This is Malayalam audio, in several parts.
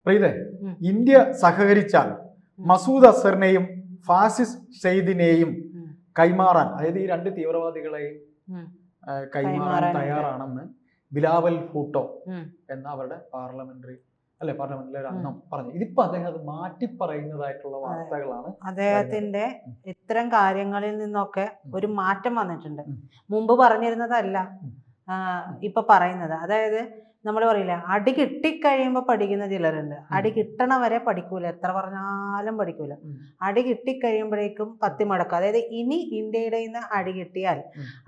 പ്രീതെ, ഇന്ത്യ സഹകരിച്ചാൽ മസൂദ് അസറിനെയും ഫാസിസ്റ്റ് സെയ്ദിനെയും കൈമാറാൻ, അതായത് ഈ രണ്ട് തീവ്രവാദികളെയും കൈമാറാൻ തയ്യാറാണെന്ന് ബിലാവൽ ഭൂട്ടോ എന്ന അവരുടെ പാർലമെന്റിലെ ഒരു അംഗം പറഞ്ഞു. ഇതിപ്പോ അദ്ദേഹം അത് മാറ്റി പറയുന്നതായിട്ടുള്ള വാർത്തകളാണ്. അദ്ദേഹത്തിന്റെ ഇത്തരം കാര്യങ്ങളിൽ നിന്നൊക്കെ ഒരു മാറ്റം വന്നിട്ടുണ്ട്. മുമ്പ് പറഞ്ഞിരുന്നതല്ല ഇപ്പൊ പറയുന്നത്. അതായത് നമ്മൾ പറയില്ല, അടി കിട്ടിക്കഴിയുമ്പോൾ പഠിക്കുന്ന ചിലരുണ്ട്. അടി കിട്ടണ വരെ പഠിക്കൂല, എത്ര പറഞ്ഞാലും പഠിക്കൂല. അടി കിട്ടിക്കഴിയുമ്പോഴേക്കും കത്തി മടക്കും. അതായത് ഇനി ഇന്ത്യയുടെ നിന്ന് അടി കിട്ടിയാൽ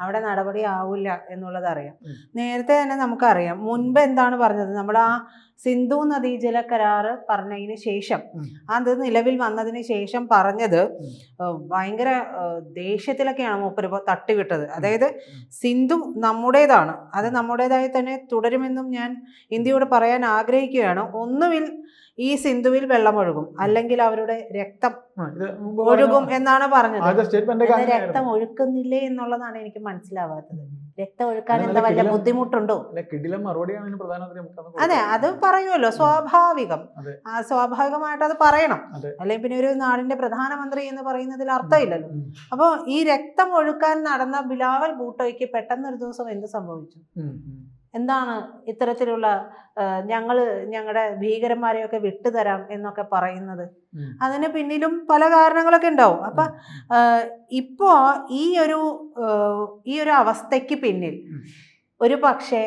അവിടെ നടപടി ആവില്ല എന്നുള്ളത് അറിയാം. നേരത്തെ തന്നെ നമുക്കറിയാം. മുൻപ് എന്താണ് പറഞ്ഞത്, നമ്മൾ ആ സിന്ധു നദീജല കരാറ് പറഞ്ഞതിന് ശേഷം, അത് നിലവിൽ വന്നതിന് ശേഷം പറഞ്ഞത് ഭയങ്കര ദേഷ്യത്തിലൊക്കെയാണ് മൂപ്പര് തട്ടിവിട്ടത്. അതായത് സിന്ധു നമ്മുടേതാണ്, അത് നമ്മുടേതായി തന്നെ തുടരുമെന്നും ഞാൻ ഇന്ത്യയോട് പറയാൻ ആഗ്രഹിക്കുകയാണ്. ഒന്നുകിൽ ഈ സിന്ധുവിൽ വെള്ളമൊഴുകും, അല്ലെങ്കിൽ അവരുടെ രക്തം ഒഴുകും എന്നാണ് പറഞ്ഞത്. രക്തം ഒഴുക്കുന്നില്ലേ എന്നുള്ളതാണ് എനിക്ക് മനസ്സിലാവാത്തത്. രക്തം ഒഴുക്കാൻ എന്താ വല്ല ബുദ്ധിമുട്ടുണ്ടോ? അതെ, അത് പറയുമല്ലോ, സ്വാഭാവികം. സ്വാഭാവികമായിട്ട് അത് പറയണം, അല്ലെങ്കിൽ പിന്നെ ഒരു നാടിന്റെ പ്രധാനമന്ത്രി എന്ന് പറയുന്നതിൽ അർത്ഥമില്ലല്ലോ. അപ്പോൾ ഈ രക്തം ഒഴുക്കാൻ നടന്ന ബിലാവൽ ഭൂട്ടോയ്ക്ക് പെട്ടെന്ന് ഒരു ദിവസം എന്ത് സംഭവിച്ചു? എന്താണ് ഇത്തരത്തിലുള്ള ഞങ്ങളുടെ ഭീകരന്മാരെയൊക്കെ വിട്ടുതരാം എന്നൊക്കെ പറയുന്നത്? അതിന് പിന്നിലും പല കാരണങ്ങളൊക്കെ ഉണ്ടാവും. അപ്പൊ ഇപ്പോ ഈ ഒരു അവസ്ഥയ്ക്ക് പിന്നിൽ ഒരു പക്ഷേ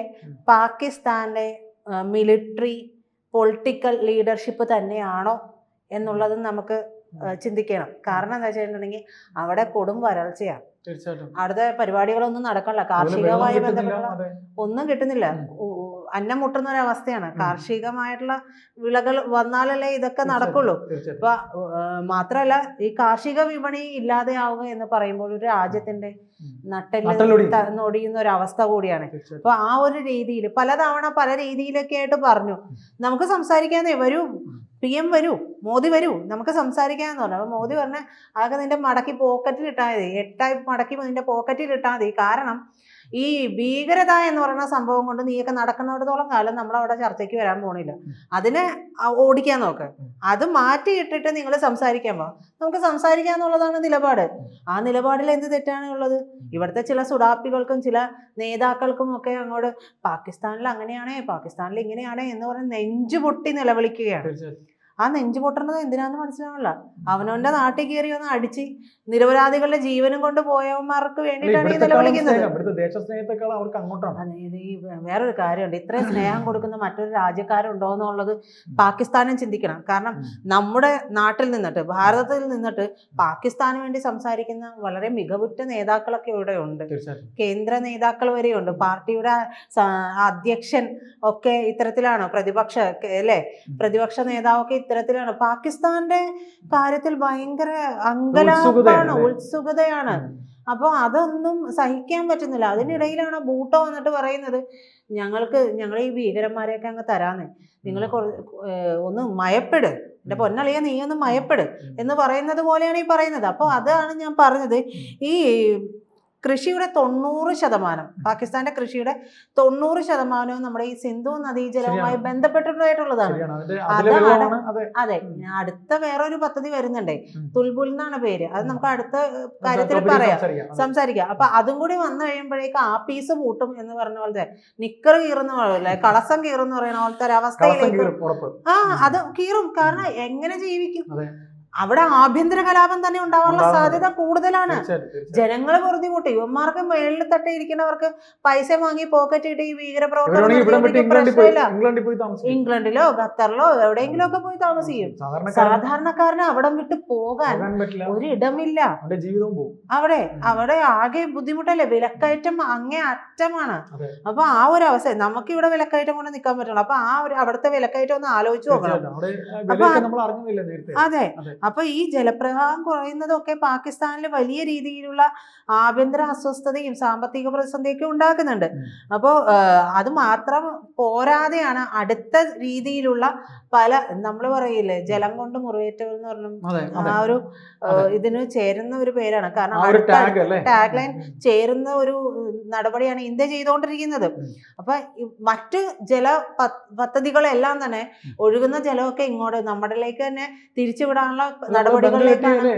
പാകിസ്ഥാന്റെ മിലിറ്ററി പൊളിറ്റിക്കൽ ലീഡർഷിപ്പ് തന്നെയാണോ എന്നുള്ളത് നമുക്ക് ചിന്തിക്കണം. കാരണം എന്താ വെച്ചിട്ടുണ്ടെങ്കിൽ അവിടെ കൊടും വരൾച്ചയാണ്. അവിടുത്തെ പരിപാടികളൊന്നും നടക്കണില്ല. കാർഷികമായി ബന്ധപ്പെട്ട ഒന്നും കിട്ടുന്നില്ല. അന്നം മുട്ടുന്ന ഒരവസ്ഥയാണ്. കാർഷികമായിട്ടുള്ള വിളകൾ വന്നാലല്ലേ ഇതൊക്കെ നടക്കുള്ളൂ. അപ്പൊ മാത്രമല്ല, ഈ കാർഷിക വിപണി ഇല്ലാതെയാവുക എന്ന് പറയുമ്പോൾ ഒരു രാജ്യത്തിന്റെ നൊടിയുന്ന ഒരു അവസ്ഥ കൂടിയാണ്. അപ്പൊ ആ ഒരു രീതിയിൽ പലതവണ പല രീതിയിലൊക്കെ ആയിട്ട് പറഞ്ഞു, നമുക്ക് സംസാരിക്കാന്നേ, വരൂ PM വരൂ, മോദി വരൂ, നമുക്ക് സംസാരിക്കാന്ന് പറഞ്ഞു. അപ്പൊ മോദി പറഞ്ഞ അതൊക്കെ നിന്റെ മടക്കി പോക്കറ്റിൽ ഇട്ടാൽ മതി, 8 മടക്കി നിന്റെ പോക്കറ്റിൽ ഇട്ടാൽ മതി. കാരണം ഈ ഭീകരത എന്ന് പറയുന്ന സംഭവം കൊണ്ട് നീയൊക്കെ നടക്കുന്നിടത്തോളം കാലം നമ്മൾ അവിടെ ചർച്ചയ്ക്ക് വരാൻ പോണില്ല. അതിനെ ഓടിക്കാൻ നോക്ക്. അത് മാറ്റിയിട്ടിട്ട് നിങ്ങൾ സംസാരിക്കാൻ പോ. നമുക്ക് സംസാരിക്കാന്നുള്ളതാണ് നിലപാട്. ആ നിലപാടിൽ എന്ത് തെറ്റാണ് ഉള്ളത്? ഇവിടുത്തെ ചില സുഡാപ്പികൾക്കും ചില നേതാക്കൾക്കും ഒക്കെ അങ്ങോട്ട് പാകിസ്ഥാനിൽ അങ്ങനെയാണേ, പാകിസ്ഥാനിൽ ഇങ്ങനെയാണേ എന്ന് പറഞ്ഞ് നെഞ്ചു പൊട്ടി നിലവിളിക്കുകയാണ്. ആ നെഞ്ചു പൊട്ടുന്നത് എന്തിനാന്ന് മനസ്സിലാവില്ല. അവനവന്റെ നാട്ടിൽ കയറി ഒന്ന് അടിച്ച് നിരപരാധികളുടെ ജീവനും കൊണ്ട് പോയവന്മാർക്ക് വേണ്ടിയിട്ടാണ് ഈ നിലവിളിക്കുന്നത്. വേറൊരു കാര്യമുണ്ട്, ഇത്രയും സ്നേഹം കൊടുക്കുന്ന മറ്റൊരു രാജ്യക്കാരുണ്ടോ എന്നുള്ളത് പാകിസ്ഥാനും ചിന്തിക്കണം. കാരണം നമ്മുടെ നാട്ടിൽ നിന്നിട്ട്, ഭാരതത്തിൽ നിന്നിട്ട് പാകിസ്ഥാന് വേണ്ടി സംസാരിക്കുന്ന വളരെ മികവുറ്റ നേതാക്കളൊക്കെ ഇവിടെ ഉണ്ട്. കേന്ദ്ര നേതാക്കൾ വരെയുണ്ട്. പാർട്ടിയുടെ അധ്യക്ഷൻ ഒക്കെ ഇത്തരത്തിലാണ്. പ്രതിപക്ഷ നേതാവൊക്കെ ഇത്തരത്തിലാണ്. പാകിസ്ഥാന്റെ കാര്യത്തിൽ ഭയങ്കര അങ്കലാപ്പാണ്, ഉത്സുകതയാണ്. അപ്പൊ അതൊന്നും സഹിക്കാൻ പറ്റുന്നില്ല. അതിനിടയിലാണ് ഭൂട്ടോ വന്നിട്ട് പറയുന്നത്, ഞങ്ങൾ ഈ ഭീകരന്മാരെയൊക്കെ അങ്ങ് തരാന്ന്, നിങ്ങൾ ഒന്ന് മയപ്പെട്, എന്റെ പൊന്നളിയ നീ ഒന്ന് മയപ്പെട് എന്ന് പറയുന്നത് പോലെയാണ് ഈ പറയുന്നത്. അപ്പോൾ അതാണ് ഞാൻ പറഞ്ഞത്, ഈ കൃഷിയുടെ 90%, പാകിസ്ഥാന്റെ കൃഷിയുടെ 90% നമ്മുടെ ഈ സിന്ധു നദീജലവുമായി ബന്ധപ്പെട്ടിട്ടുള്ളതാണ്. അതെ, അടുത്ത വേറൊരു പദ്ധതി വരുന്നുണ്ടേ, തുൽബുൽ എന്നാണ് പേര്. അത് നമുക്ക് അടുത്ത കാര്യത്തിൽ സംസാരിക്കാം. അപ്പൊ അതും കൂടി വന്നു കഴിയുമ്പോഴേക്കും ആ പീസ് പൂട്ടും എന്ന് പറഞ്ഞ പോലത്തെ, നിക്കർ കീറുന്ന പോലെ, കളസം കീറുന്ന പറയുന്ന പോലത്തെ ഒരു അവസ്ഥയിലേക്ക് അത് കീറും. കാരണം എങ്ങനെ ജീവിക്കും? അവിടെ ആഭ്യന്തര കലാപം തന്നെ ഉണ്ടാവാനുള്ള സാധ്യത കൂടുതലാണ്. ജനങ്ങൾ പൊറുതിമുട്ടി. യുവന്മാർക്ക് മേളിൽ തട്ടി ഇരിക്കുന്നവർക്ക് പൈസ വാങ്ങി പോക്കറ്റ് ഇട്ട് ഈ ഇംഗ്ലണ്ടിലോ ഖത്തറിലോ എവിടെയെങ്കിലും ഒക്കെ പോയി താമസിക്കും. സാധാരണക്കാരന് അവിടെ വിട്ട് പോകാൻ ഒരിടമില്ല. അവിടെ ആകെ ബുദ്ധിമുട്ടല്ലേ, വിലക്കയറ്റം അങ്ങേ അറ്റമാണ്. അപ്പൊ ആ ഒരു അവസ്ഥ നമുക്ക് ഇവിടെ വിലക്കയറ്റം കൊണ്ട് നിൽക്കാൻ പറ്റുള്ളൂ. അപ്പൊ ആ ഒരു അവിടുത്തെ വിലക്കയറ്റം ഒന്ന് ആലോചിച്ച് നോക്കണം. അപ്പൊ അതെ, അപ്പൊ ഈ ജലപ്രവാഹം കുറയുന്നതൊക്കെ പാകിസ്ഥാനിൽ വലിയ രീതിയിലുള്ള ആഭ്യന്തര അസ്വസ്ഥതയും സാമ്പത്തിക പ്രതിസന്ധിയൊക്കെ ഉണ്ടാക്കുന്നുണ്ട്. അപ്പോൾ അത് മാത്രം പോരാതെയാണ് അടുത്ത രീതിയിലുള്ള പല, നമ്മൾ പറയില്ലേ ജലം കൊണ്ട് മുറിവേറ്റവർ എന്ന് പറഞ്ഞു, ആ ഒരു ഇതിന് ചേരുന്ന ഒരു പേരാണ്. കാരണം ടാഗ് ലൈൻ ചേരുന്ന ഒരു നടപടിയാണ് ഇന്ത്യ ചെയ്തുകൊണ്ടിരിക്കുന്നത്. അപ്പൊ മറ്റ് ജല പദ്ധതികളെല്ലാം തന്നെ ഒഴുകുന്ന ജലമൊക്കെ ഇങ്ങോട്ട് നമ്മളിലേക്ക് തന്നെ തിരിച്ചുവിടാനുള്ള നടപടികളിലേക്കാണ്.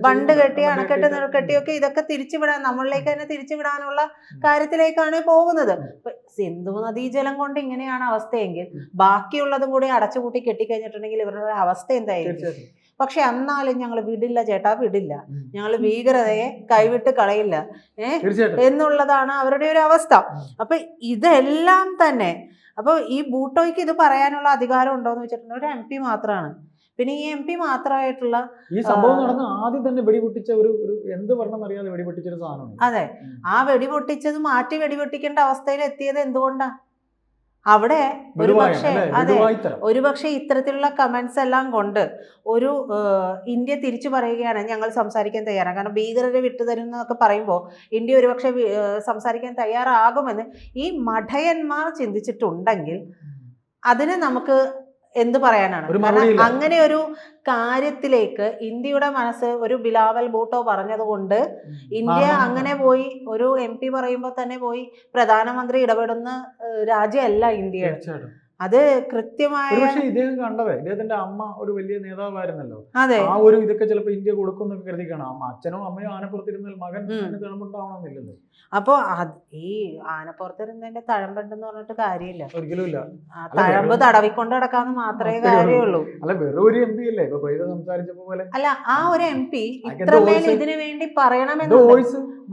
ബണ്ട് കെട്ടി അണക്കെട്ട് കെട്ടിയൊക്കെ ഇതൊക്കെ തിരിച്ചുവിടാൻ, നമ്മളിലേക്ക് തന്നെ തിരിച്ചുവിടാനുള്ള കാര്യത്തിലേക്കാണ് പോകുന്നത്. സിന്ധു നദീജലം കൊണ്ട് ഇങ്ങനെയാണ് അവസ്ഥയെങ്കിൽ ബാക്കിയുള്ളതും കൂടി അടച്ചുപൂട്ടി കെട്ടിക്കഴിഞ്ഞിട്ടുണ്ടെങ്കിൽ ഇവരുടെ അവസ്ഥ എന്തായിരിക്കും? പക്ഷെ എന്നാലും ഞങ്ങൾ വിടില്ല ചേട്ടാ, വിടില്ല, ഞങ്ങൾ ഭീകരതയെ കൈവിട്ട് കളയില്ല എന്നുള്ളതാണ് അവരുടെ ഒരു അവസ്ഥ. അപ്പൊ ഇതെല്ലാം തന്നെ, അപ്പൊ ഈ ബൂട്ടോയ്ക്ക് ഇത് പറയാനുള്ള അധികാരം ഉണ്ടോന്ന് വെച്ചിട്ടുണ്ടെങ്കിൽ ഒരു MP മാത്രമാണ്. പിന്നെ ഈ MP മാത്രമായിട്ടുള്ള ഈ സംഭവം നടന്ന ആദ്യം തന്നെ വെടിപൊട്ടിച്ച ഒരു എന്ത് പറഞ്ഞെന്ന് അറിയാതെ വെടിപൊട്ടിച്ചൊരു സാധനമാണ്. അതെ, ആ വെടിപൊട്ടിച്ചത് മാറ്റി വെടിപൊട്ടിക്കേണ്ട അവസ്ഥയിൽ എത്തിയത് എന്തുകൊണ്ടാ? അവിടെ ഒരുപക്ഷെ ഇത്തരത്തിലുള്ള കമന്റ്സ് എല്ലാം കൊണ്ട് ഒരു ഇന്ത്യ തിരിച്ചു പറയുകയാണ് ഞങ്ങൾ സംസാരിക്കാൻ തയ്യാറാണ്. കാരണം ഭീകരരെ വിട്ടുതരുന്നതൊക്കെ പറയുമ്പോൾ ഇന്ത്യ ഒരുപക്ഷെ സംസാരിക്കാൻ തയ്യാറാകുമെന്ന് ഈ മഠയന്മാർ ചിന്തിച്ചിട്ടുണ്ടെങ്കിൽ അതിന് നമുക്ക് എന്ത് പറയാനാണ്? അങ്ങനെ ഒരു കാര്യത്തിലേക്ക് ഇന്ത്യയുടെ മനസ്സ്, ഒരു ബിലാവൽ ഭൂട്ടോ പറഞ്ഞതുകൊണ്ട് ഇന്ത്യ അങ്ങനെ പോയി ഒരു MP പറയുമ്പോൾ തന്നെ പോയി പ്രധാനമന്ത്രി ഇടപെടുന്ന രാജ്യമല്ല ഇന്ത്യ. അത് കൃത്യമായ ഇദ്ദേഹം കണ്ടത്, ഇദ്ദേഹത്തിന്റെ അമ്മ ഒരു വലിയ നേതാവായിരുന്നല്ലോ. അതെ, ആ ഒരു ഇതൊക്കെ ചിലപ്പോൾ ഇന്ത്യ കൊടുക്കുന്നൊക്കെ കരുതിക്കണം. അച്ഛനും അമ്മയും ആനപ്പുറത്തിരുന്നാൽ മകൻ തഴമ്പുണ്ടാവണമെന്നില്ലല്ലോ. അപ്പൊ ഈ ആനപ്പുറത്തിരുന്നതിന്റെ തഴമ്പുണ്ടെന്ന് പറഞ്ഞിട്ട് കാര്യമില്ല, ഒരിക്കലും ഇല്ല. തഴമ്പ് തടവിക്കൊണ്ട് നടക്കാന്ന് മാത്രമേ കാര്യമുള്ളൂ. അല്ല, വെറും ഒരു MP അല്ലേ ഇപ്പൊ സംസാരിച്ചപ്പോ പോലെ? അല്ല, ആ ഒരു MP ഇത്രമേൽ ഇതിനു വേണ്ടി പറയണമെന്ന്,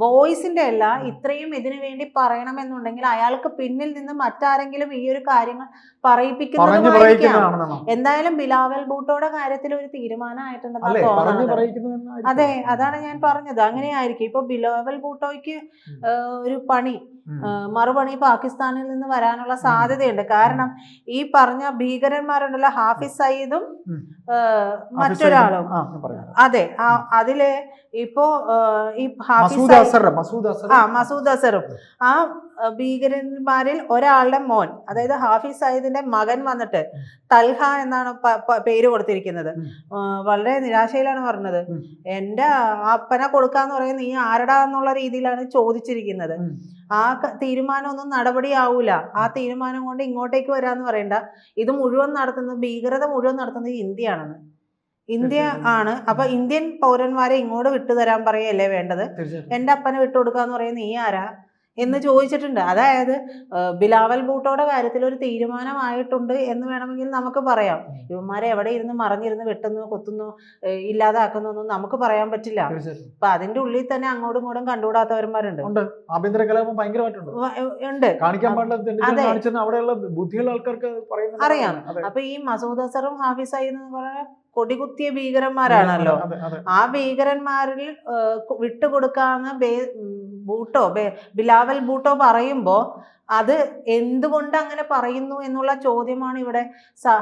വോയിസിന്റെ അല്ല, ഇത്രയും ഇതിനു വേണ്ടി പറയണമെന്നുണ്ടെങ്കിൽ അയാൾക്ക് പിന്നിൽ നിന്ന് മറ്റാരെങ്കിലും ഈ ഒരു കാര്യങ്ങൾ പറയിപ്പിക്കുന്നതുമായിരിക്കാം. എന്തായാലും ബിലാവൽ ഭൂട്ടോയുടെ കാര്യത്തിൽ ഒരു തീരുമാനമായിട്ടുണ്ടെന്നാണ് തോന്നുന്നത്. അതെ, അതാണ് ഞാൻ പറഞ്ഞത്, അങ്ങനെയായിരിക്കും. ഇപ്പൊ ബിലാവൽ ഭൂട്ടോയ്ക്ക് ഒരു മറുപണി പാകിസ്ഥാനിൽ നിന്ന് വരാനുള്ള സാധ്യതയുണ്ട്. കാരണം ഈ പറഞ്ഞ ഭീകരന്മാരുണ്ടല്ലോ, ഹാഫിസ് സയ്യിദും മറ്റൊരാളും, അതെ, അതില് ഇപ്പോ ഈ മസൂദ് അസറും ആ ഭീകരന്മാരിൽ ഒരാളുടെ മോൻ, അതായത് ഹാഫിസ് സയ്യിദിന്റെ മകൻ വന്നിട്ട് തൽഹ എന്നാണ് പേര് കൊടുത്തിരിക്കുന്നത്. വളരെ നിരാശയിലാണ് പറഞ്ഞത്, എന്റെ അപ്പനെ കൊടുക്കാന്ന് പറയുന്നത് നീ ആരടാ എന്നുള്ള രീതിയിലാണ് ചോദിച്ചിരിക്കുന്നത്. ആ തീരുമാനമൊന്നും നടപടിയാവൂല, ആ തീരുമാനം കൊണ്ട് ഇങ്ങോട്ടേക്ക് വരാന്ന് പറയണ്ട, ഇത് മുഴുവൻ നടത്തുന്നത്, ഭീകരത മുഴുവൻ നടത്തുന്നത് ഇന്ത്യയാണെന്ന്. ഇന്ത്യ ആണ്. അപ്പൊ ഇന്ത്യൻ പൗരന്മാരെ ഇങ്ങോട്ട് വിട്ടുതരാൻ പറയല്ലേ വേണ്ടത്? എന്റെ അപ്പനെ വിട്ടുകൊടുക്കാന്ന് പറയുന്നത് നീ ആരാ എന്ന് ചോദിച്ചിട്ടുണ്ട്. അതായത് ബിലാവൽ ഭൂട്ടോയുടെ കാര്യത്തിൽ ഒരു തീരുമാനമായിട്ടുണ്ട് എന്ന് വേണമെങ്കിൽ നമുക്ക് പറയാം. ഇവന്മാരെ എവിടെ ഇരുന്ന് മറിഞ്ഞിരുന്ന് വെട്ടുന്നു, കൊത്തുന്നു, ഇല്ലാതാക്കുന്നു ഒന്നും നമുക്ക് പറയാൻ പറ്റില്ല. അപ്പൊ അതിന്റെ ഉള്ളിൽ തന്നെ അങ്ങോട്ടും ഇങ്ങോട്ടും കണ്ടുകൂടാത്തവന്മാരുണ്ട്. ആഭ്യന്തര കലാപം ഭയങ്കരമായിട്ടുണ്ട്. അറിയാം. അപ്പൊ ഈ മസൂദ് അസറും ഹാഫിസ് സയ്യിദ് എന്ന് പറഞ്ഞ കൊടികുത്തിയ ഭീകരന്മാരാണല്ലോ. ആ ഭീകരന്മാരിൽ വിട്ടുകൊടുക്കാന്ന് ബിലാവൽ ഭൂട്ടോ പറയുമ്പോ അത് എന്തുകൊണ്ട് അങ്ങനെ പറയുന്നു എന്നുള്ള ചോദ്യമാണ് ഇവിടെ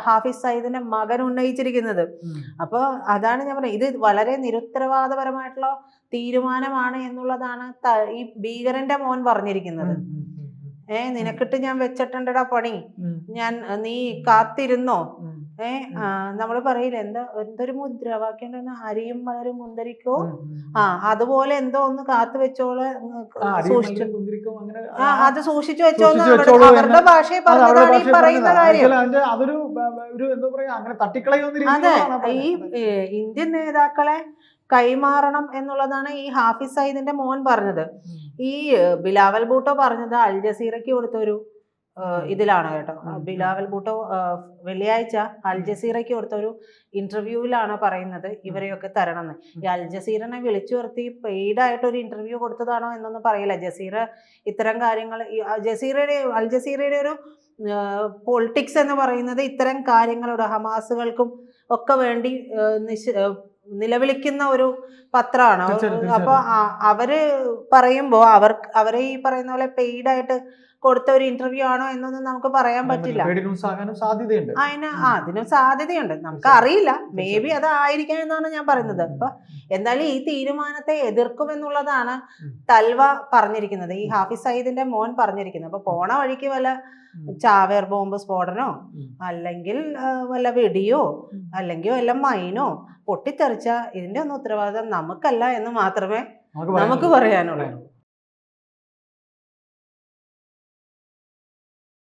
ഹാഫിസ് സയ്യിദിന്റെ മകൻ ഉന്നയിച്ചിരിക്കുന്നത്. അപ്പൊ അതാണ് ഞാൻ പറയുന്നത്, ഇത് വളരെ നിരുത്തരവാദപരമായിട്ടുള്ള തീരുമാനമാണ് എന്നുള്ളതാണ് ഈ ഭീകരന്റെ മോൻ പറഞ്ഞിരിക്കുന്നത്. നിനക്കിട്ട് ഞാൻ വെച്ചിട്ടുണ്ടടാ പണി, നീ കാത്തിരുന്നോ. നമ്മള് പറയില്ല, എന്തൊരു മുദ്രാവാക്യം ഉണ്ടെന്ന്, അരിയും മലരും മുന്തിരിക്കോ, അതുപോലെ എന്തോ ഒന്ന് കാത്തു വെച്ചോളെ, അത് സൂക്ഷിച്ചു വെച്ചോന്ന് അവരുടെ ഭാഷയെ പറഞ്ഞതാണ് ഈ പറയുന്ന കാര്യം. അതെ, ഈ ഇന്ത്യൻ നേതാക്കളെ കൈമാറണം എന്നുള്ളതാണ് ഈ ഹാഫിസ് സയ്യിദിന്റെ മോൻ പറഞ്ഞത്. ഈ ബിലാവൽ ഭൂട്ടോ പറഞ്ഞത് അൽ ജസീറയ്ക്ക് കൊടുത്തൊരു ഇതിലാണ് കേട്ടോ. ബിലാവൽ ഭൂട്ടോ വെള്ളിയാഴ്ച അൽ ജസീറയ്ക്ക് കൊടുത്തൊരു ഇന്റർവ്യൂവിലാണ് പറയുന്നത് ഇവരെയൊക്കെ തരണമെന്ന്. ഈ അൽ ജസീറിനെ വിളിച്ചു നിർത്തി പെയ്ഡായിട്ട് ഒരു ഇന്റർവ്യൂ കൊടുത്തതാണോ എന്നൊന്നും പറയില്ല. ജസീറ ഇത്തരം കാര്യങ്ങൾ, അൽ ജസീറയുടെ ഒരു പൊളിറ്റിക്സ് എന്ന് പറയുന്നത് ഇത്തരം കാര്യങ്ങളുടെ ഹമാസുകൾക്കും ഒക്കെ വേണ്ടി നിലവിളിക്കുന്ന ഒരു പത്രമാണ്. അപ്പൊ അവര് പറയുമ്പോ അവരെ ഈ പറയുന്ന പോലെ പെയ്ഡായിട്ട് കൊടുത്ത ഒരു ഇന്റർവ്യൂ ആണോ എന്നൊന്നും നമുക്ക് പറയാൻ പറ്റില്ല. പേടി ന്യൂസ് ആകാനും സാധ്യതയുണ്ട്. അതിനും സാധ്യതയുണ്ട്, നമുക്ക് അറിയില്ല. മേ ബി അതായിരിക്കാം എന്നാണ് ഞാൻ പറയുന്നത്. അപ്പൊ എന്തായാലും ഈ തീരുമാനത്തെ എതിർക്കുമെന്നുള്ളതാണ് തൽവ പറഞ്ഞിരിക്കുന്നത്, ഈ ഹാഫിസ് സയ്യിദിന്റെ മോൻ പറഞ്ഞിരിക്കുന്നത്. അപ്പൊ പോണ വഴിക്ക് വല്ല ചാവേർ ബോംബ് സ്ഫോടനോ അല്ലെങ്കിൽ വല്ല വെടിയോ അല്ലെങ്കിൽ വല്ല മൈനോ പൊട്ടിത്തെറിച്ച ഇതിന്റെ ഒന്നും ഉത്തരവാദിത്തം നമുക്കല്ല എന്ന് മാത്രമേ നമുക്ക് പറയാനുള്ളൂ.